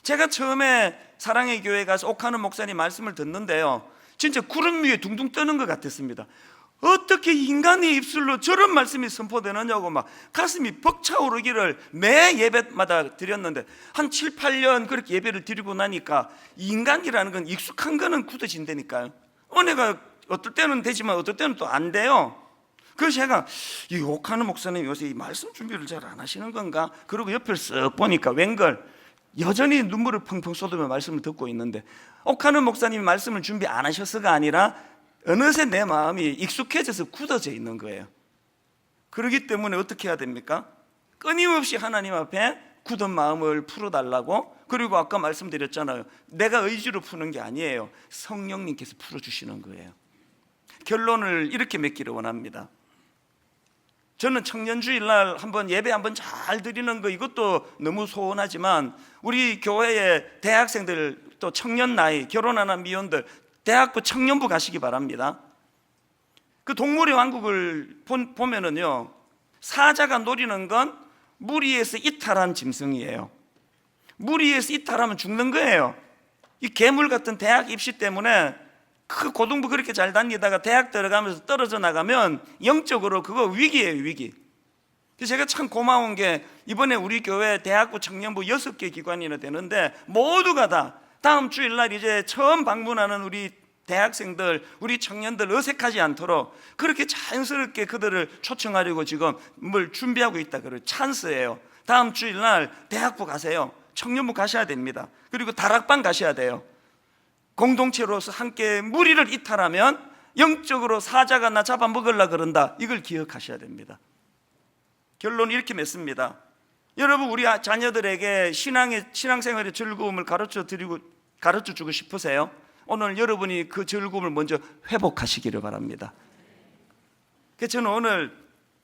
제가 처음에 사랑의 교회 가서 옥하는 목사님 말씀을 듣는데요, 진짜 구름 위에 둥둥 떠는 것 같았습니다. 어떻게 인간의 입술로 저런 말씀이 선포되느냐고 막 가슴이 벅차오르기를 매 예배마다 드렸는데, 한 7, 8년 그렇게 예배를 드리고 나니까 인간이라는 건 익숙한 거는 굳어진다니까요. 은혜가 어떨 때는 되지만 어떨 때는 또 안 돼요. 그래서 제가 이 옥하는 목사님 요새 이 말씀 준비를 잘 안 하시는 건가? 그리고 옆을 쓱 보니까 웬걸 여전히 눈물을 펑펑 쏟으며 말씀을 듣고 있는데, 옥하는 목사님이 말씀을 준비 안 하셔서가 아니라 어느새 내 마음이 익숙해져서 굳어져 있는 거예요. 그렇기 때문에 어떻게 해야 됩니까? 끊임없이 하나님 앞에 굳은 마음을 풀어달라고. 그리고 아까 말씀드렸잖아요, 내가 의지로 푸는 게 아니에요. 성령님께서 풀어주시는 거예요. 결론을 이렇게 맺기를 원합니다. 저는 청년주일날 한번 예배 한번 잘 드리는 거, 이것도 너무 소원하지만 우리 교회의 대학생들, 또 청년 나이, 결혼하는 미혼들, 대학부 청년부 가시기 바랍니다. 그 동물의 왕국을 보면은요, 사자가 노리는 건 물 위에서 이탈한 짐승이에요. 물 위에서 이탈하면 죽는 거예요. 이 괴물 같은 대학 입시 때문에 그 고등부 그렇게 잘 다니다가 대학 들어가면서 떨어져 나가면 영적으로 그거 위기예요, 위기. 그래서 제가 참 고마운 게, 이번에 우리 교회 대학부 청년부 6개 기관이나 되는데 모두가 다 다음 주일날 이제 처음 방문하는 우리 대학생들, 우리 청년들 어색하지 않도록 그렇게 자연스럽게 그들을 초청하려고 지금 뭘 준비하고 있다. 그래요. 찬스예요. 다음 주일날 대학부 가세요. 청년부 가셔야 됩니다. 그리고 다락방 가셔야 돼요. 공동체로서 함께 무리를 이탈하면 영적으로 사자가 나 잡아먹으려고 그런다, 이걸 기억하셔야 됩니다. 결론 이렇게 맺습니다. 여러분, 우리 자녀들에게 신앙생활의 즐거움을 가르쳐주고 싶으세요? 오늘 여러분이 그 즐거움을 먼저 회복하시기를 바랍니다. 그래서 저는 오늘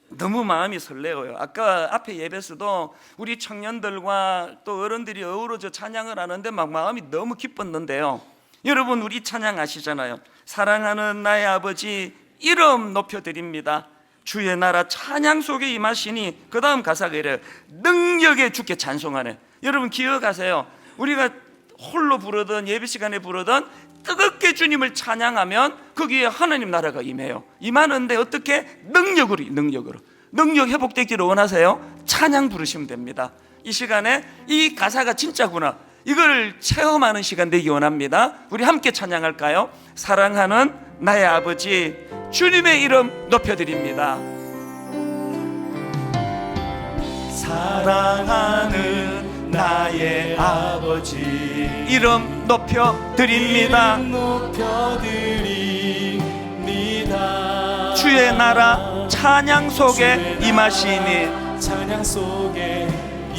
너무 마음이 설레어요. 아까 앞에 예배에서도 우리 청년들과 또 어른들이 어우러져 찬양을 하는데 막 마음이 너무 기뻤는데요, 여러분 우리 찬양 아시잖아요. 사랑하는 나의 아버지 이름 높여드립니다. 주의 나라 찬양 속에 임하시니. 그 다음 가사가 이래요. 능력에 주께 찬송하네. 여러분 기억하세요. 우리가 홀로 부르든 예배 시간에 부르든 뜨겁게 주님을 찬양하면 거기에 하나님 나라가 임해요. 임하는데 어떻게? 능력으로. 능력 회복되기를 원하세요? 찬양 부르시면 됩니다. 이 시간에 이 가사가 진짜구나, 이걸 체험하는 시간 되기 원합니다. 우리 함께 찬양할까요? 사랑하는 나의 아버지 주님의 이름 높여드립니다. 사랑하는 나의 아버지 이름 높여드립니다. 주의 나라 찬양 속에 임하시니.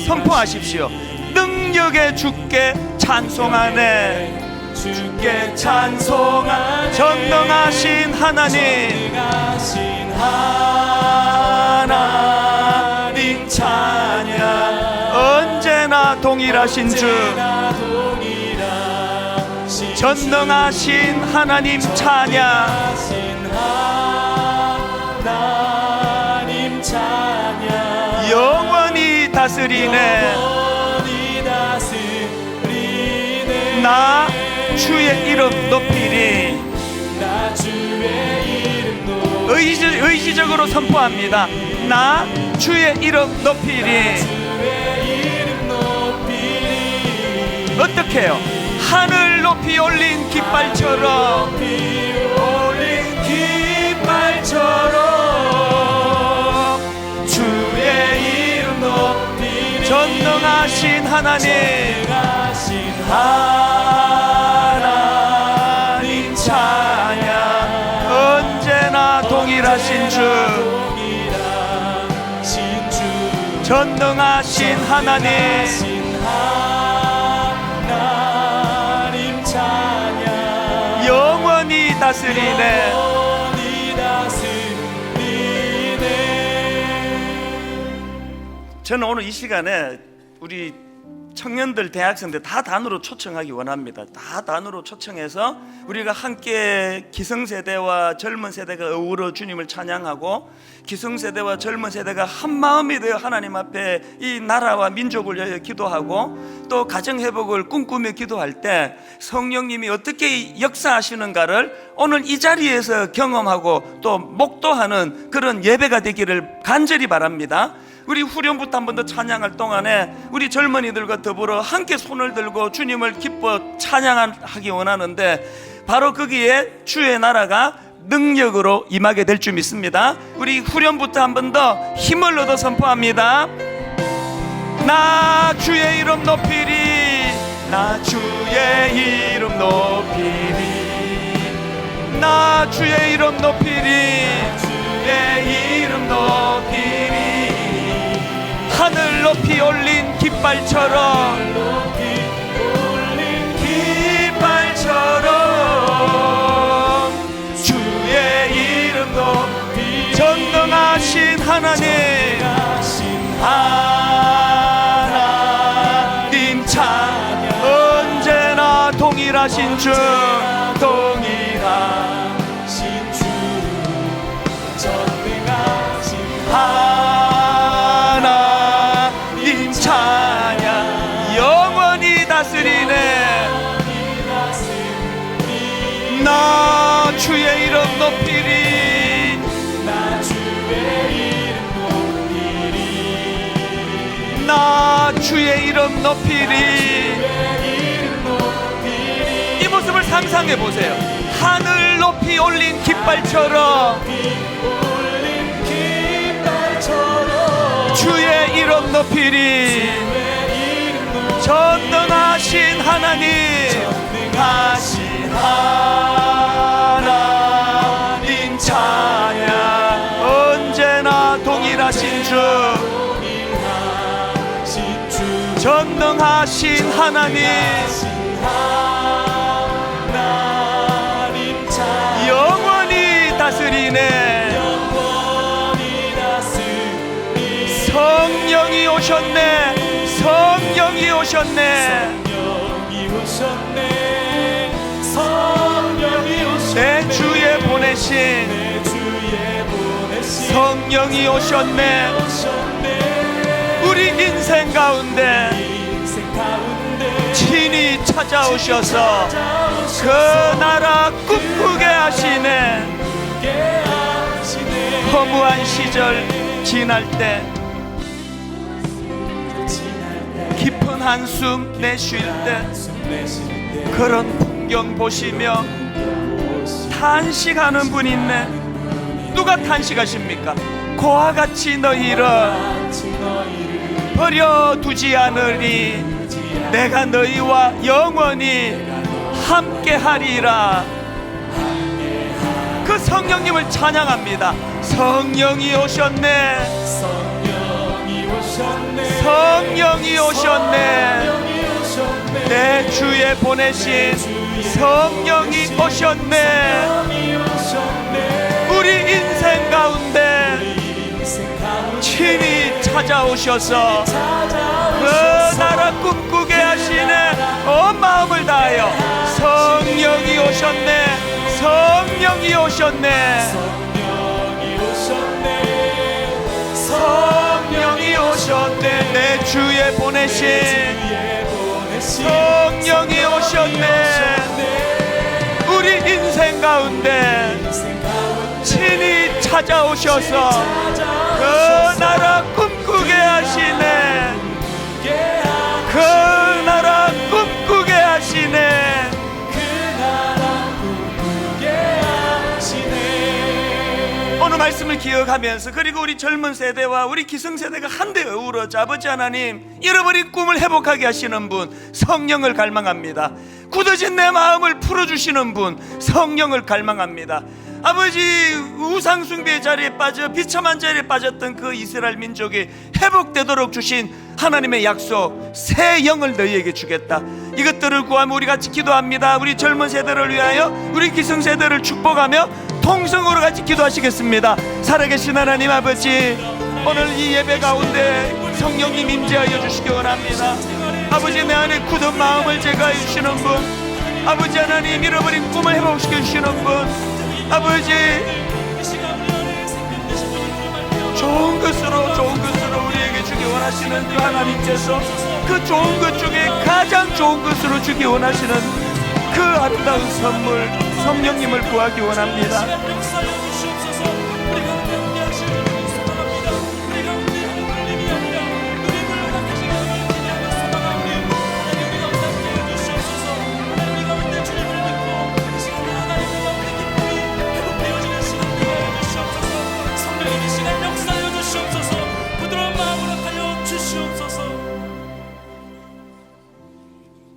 선포하십시오. 능력에 주께 찬송하네. 주께 찬송하네. 전능하신 하나님, 하나님 찬양. 언제나 동일하신 주, 전능하신 하나님 찬양. 영원히 다스리네. 나 주의 이름 높이리. 의지적으로 선포합니다. 나 주의 이름 높이리. 어떻게 해요? 하늘 높이 올린 깃발처럼, 주의 이름 높이리. 전능하신 하나님, 하나님 찬양. 전능하신 하나님 찬양 영원히 다스리네. 저는 오늘 이 시간에 우리 청년들, 대학생들 다 단으로 초청하기 원합니다. 다 단으로 초청해서 우리가 함께 기성세대와 젊은 세대가 어우러 주님을 찬양하고, 기성세대와 젊은 세대가 한마음이 되어 하나님 앞에 이 나라와 민족을 위하여 기도하고, 또 가정회복을 꿈꾸며 기도할 때 성령님이 어떻게 역사하시는가를 오늘 이 자리에서 경험하고 또 목도하는 그런 예배가 되기를 간절히 바랍니다. 우리 후렴부터 한 번 더 찬양할 동안에 우리 젊은이들과 더불어 함께 손을 들고 주님을 기뻐 찬양하기 원하는데, 바로 거기에 주의 나라가 능력으로 임하게 될 줄 믿습니다. 우리 후렴부터 한 번 더 힘을 얻어 선포합니다. 나 주의 이름 높이리, 나 주의 이름 높이리, 나 주의 이름 높이리, 주의 이름 높이리. 하늘 높이 올린 깃발처럼, 깃발처럼 주의 이름 높이 전능하신 하나님, 하나님 찬양. 언제나 동일하신 주, 동일하신 주, 전능하신 하나님 찬양. 영원히 다스리네. 나 주의 이름 높이리, 나 주의 이름 높이리, 나 주의 이름 높이리. 이 모습을 상상해 보세요. 하늘 높이 올린 깃발처럼 주의 이름 높이리. 전능하신 하나님, 하신 하나님 찬양. 언제나 동일하신 주, 전능하신 하나님, 영원히 다스리네. 성령이 오셨네, 성령이 오셨네, 성령이 오셨네. 내 주에 보내신 성령이 오셨네. 우리 인생 가운데 친히 찾아오셔서 그 나라 꿈꾸게 하시네. 허무한 시절 지날 때, 깊은 한숨 내쉴 때, 그런 풍경 보시며 탄식하는 분 있네. 누가 탄식하십니까? 고와 같이 너희를 버려두지 않으리, 내가 너희와 영원히 함께하리라. 그 성령님을 찬양합니다. 성령이 오셨네, 성령이 오셨네. 내 주에 보내신 성령이 오셨네. 우리 인생 가운데 친히 찾아오셔서 그 나라 꿈꾸게 하시네. 온 마음을 다하여 성령이 오셨네, 성령이 오셨네, 성령이 오셨네. 내 주에 보내신 성령이 오셨네. 우리 인생 가운데 친히 찾아오셔서 그 나라 꿈꾸게 하시네, 그 나라 꿈꾸게 하시네. 오늘 말씀을 기억하면서, 그리고 우리 젊은 세대와 우리 기성세대가 한데 어우러져 아버지 하나님, 잃어버린 꿈을 회복하게 하시는 분, 성령을 갈망합니다. 굳어진 내 마음을 풀어주시는 분, 성령을 갈망합니다. 아버지 우상숭배의 자리에 빠져 비참한 자리에 빠졌던 그 이스라엘 민족이 회복되도록 주신 하나님의 약속, 새 영을 너희에게 주겠다. 이것들을 구하며 우리 같이 기도합니다. 우리 젊은 세대를 위하여, 우리 기성세대를 축복하며 통성으로 같이 기도하시겠습니다. 살아계신 하나님 아버지, 오늘 이 예배 가운데 성령님 임재하여 주시기 원합니다. 아버지, 내 안에 굳은 마음을 제거해 주시는 분, 아버지 하나님 잃어버린 꿈을 회복시켜 주시는 분, 아버지 좋은 것으로 우리에게 주기 원하시는 그 하나님께서 그 좋은 것 중에 가장 좋은 것으로 주기 원하시는 그 아름다운 선물 성령님을 구하기 원합니다.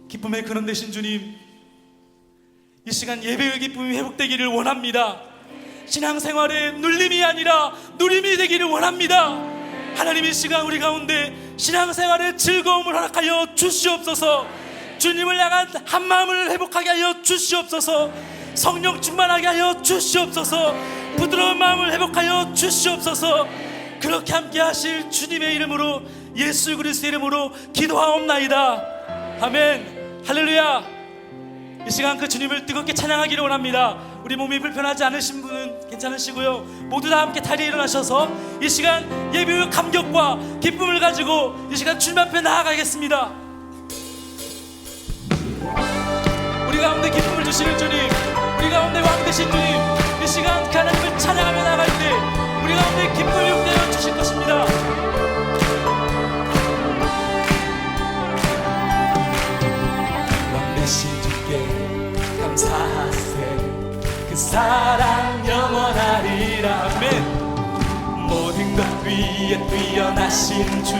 기쁨의 근원 되신 주님, 이 시간 예배의 기쁨이 회복되기를 원합니다. 신앙생활의 눌림이 아니라 누림이 되기를 원합니다. 하나님, 이 시간 우리 가운데 신앙생활의 즐거움을 허락하여 주시옵소서. 주님을 향한 한마음을 회복하게 하여 주시옵소서. 성령 충만하게 하여 주시옵소서. 부드러운 마음을 회복하여 주시옵소서. 그렇게 함께 하실 주님의 이름으로, 예수 그리스도의 이름으로 기도하옵나이다. 아멘. 할렐루야. 이 시간 그 주님을 뜨겁게 찬양하기를 원합니다. 우리 몸이 불편하지 않으신 분은 괜찮으시고요, 모두 다 함께 다리에 일어나셔서 이 시간 예배의 감격과 기쁨을 가지고 이 시간 주님 앞에 나아가겠습니다. 우리 가운데 기쁨을 주시는 주님, 우리 가운데 왕 되신 주님, 이 시간 그 하나님을 찬양하며 나갈 때 우리 가운데 기쁨을 욕되어 주실 것입니다. 감사하세. 그 사랑 영원하리라. 아멘. 모든 것 위에 뛰어나신 주,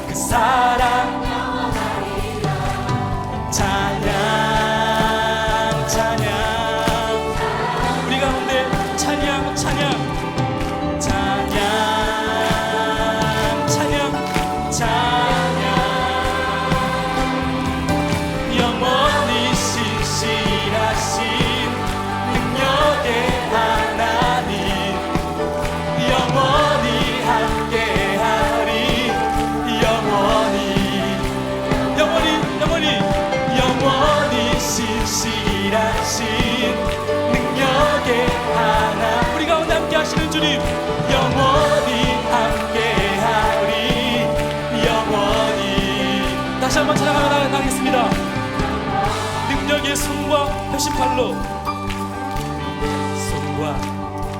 그 사랑 영원하리라. 찬양 찬양. 우리 가운데 찬양 찬양 찬양 찬양 찬양. 영원히 신실하신 능력의 하나님, 영원히 함께하리. 영원히 신실하신 능력의 하나. 우리 가운데 함께하시는 주님, 영원히 함께하리. 영원히. 다시 한번 찬양하며 나가겠습니다. 능력의 손과 표심팔로, 손과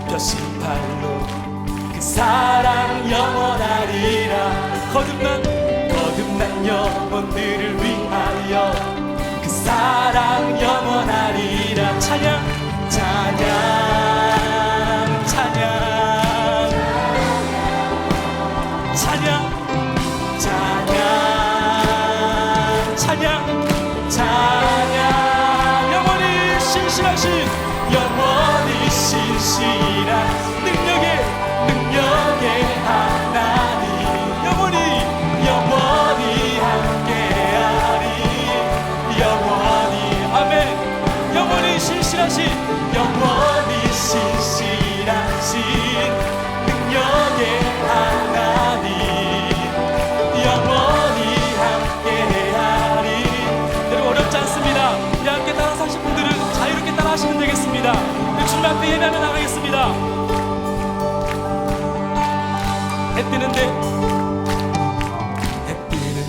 표심팔로 그 사랑 영원하리라. 거듭난 영혼들을 위하여 그 사랑 영원하리라. 찬양 찬양 찬양 찬양 찬양 찬양 찬양. 영원히 신실하신, 영원히 신실한 능력의 하나님, 영원히 함께하리. 영원히. 아멘. 영원히 신실하신, 영원히 신실하신 능력의 하나님, 영원히 함께하리. 여러분, 어렵지 않습니다. 우리 함께 따라서 하실 분들은 자유롭게 따라 하시면 되겠습니다. 주님 앞에 예배하며 나가겠습니다. 해 뜨는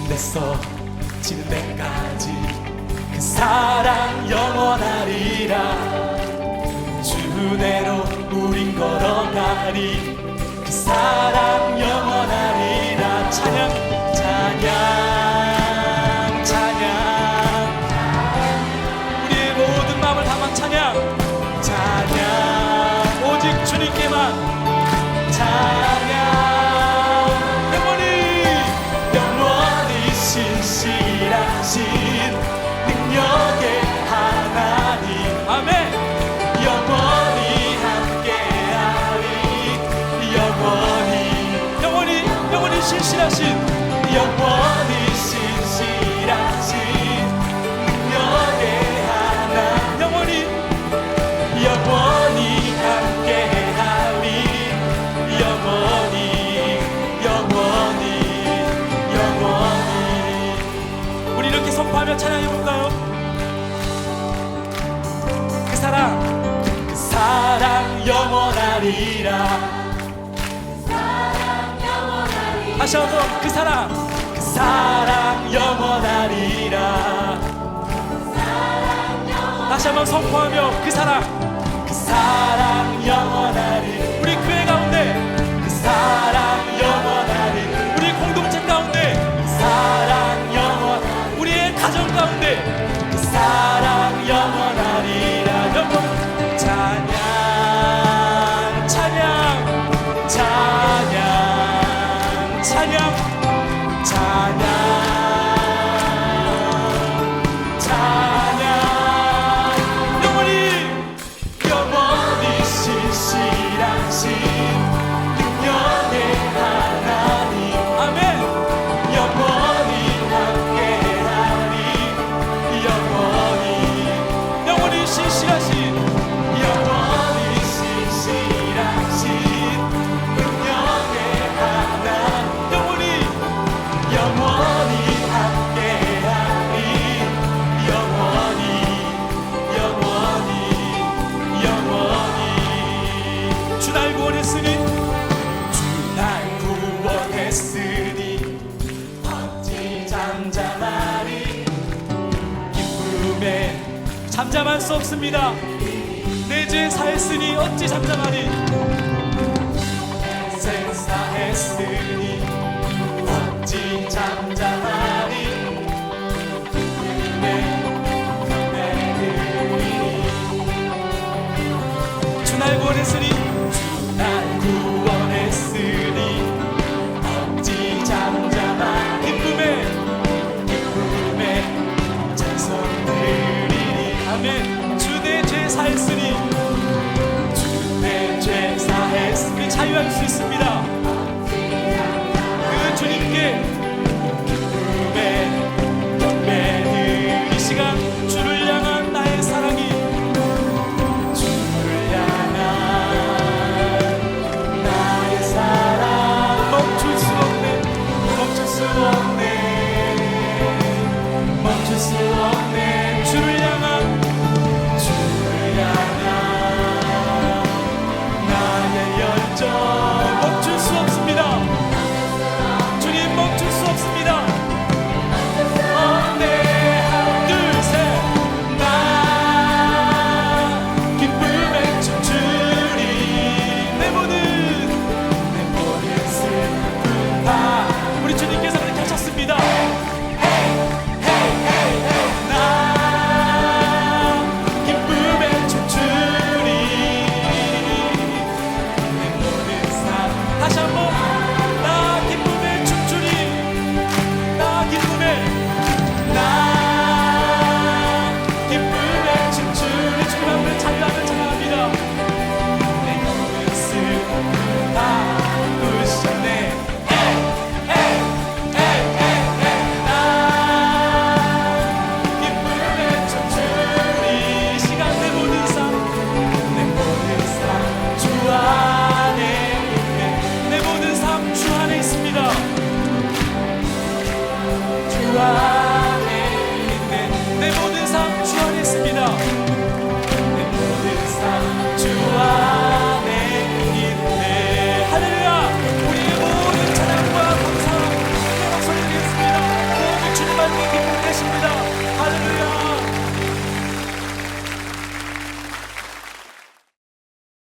데서 지는 데까지 그 사랑 영원하리라. 주대로 우린 걸어가리. 그 사랑 영원하리라. 찬양 찬양 찬양. 우리의 모든 마음을 담아 찬양 찬양. 오직 주님께만 찬양. 영원히 신실하신 능력의 하나님, 아멘. 영원히 신실하신 영원히 신실하신 능력의 하나 영원히 영원히 함께하리 영원히 영원히 영원히 우리 이렇게 선포하며 찬양해볼까요? 그 사랑 영원하리라 다시 한번 그 사랑 영원하리라 다시 한번 선포하며 그 사랑 영원하리 우리 교회 가운데 그 사랑 영원하리 우리 공동체 가운데 그 사랑 영원하리 우리의 가정 가운데 그 사랑 영원하리라 여러분 찬양 찬양 찬양 찬양 찬양 찬양 영원히 영원히 신실하신 능력의 하나님 아멘 영원히 함께하리 영원히 영원히 신실하신 영원히 신실하신 능력의 하나 영원히 영원히 함께하리 영원히 영원히 영원히 주 날 구원했으니 주 날 구원했으니 어찌 잠잠하리 기쁨에 잠잠할 수 없습니다 내 죄 사했으니 어찌 잠잠하리 생 사했으니 어찌 잠잠하리 주 날 구원했으니 주 날 구원했으니 어찌 잠잠하리 기쁨에 찬송 드리리 아멘 주 내 죄 사했으니 주 내 죄 사했으니 자유할 수 있습니다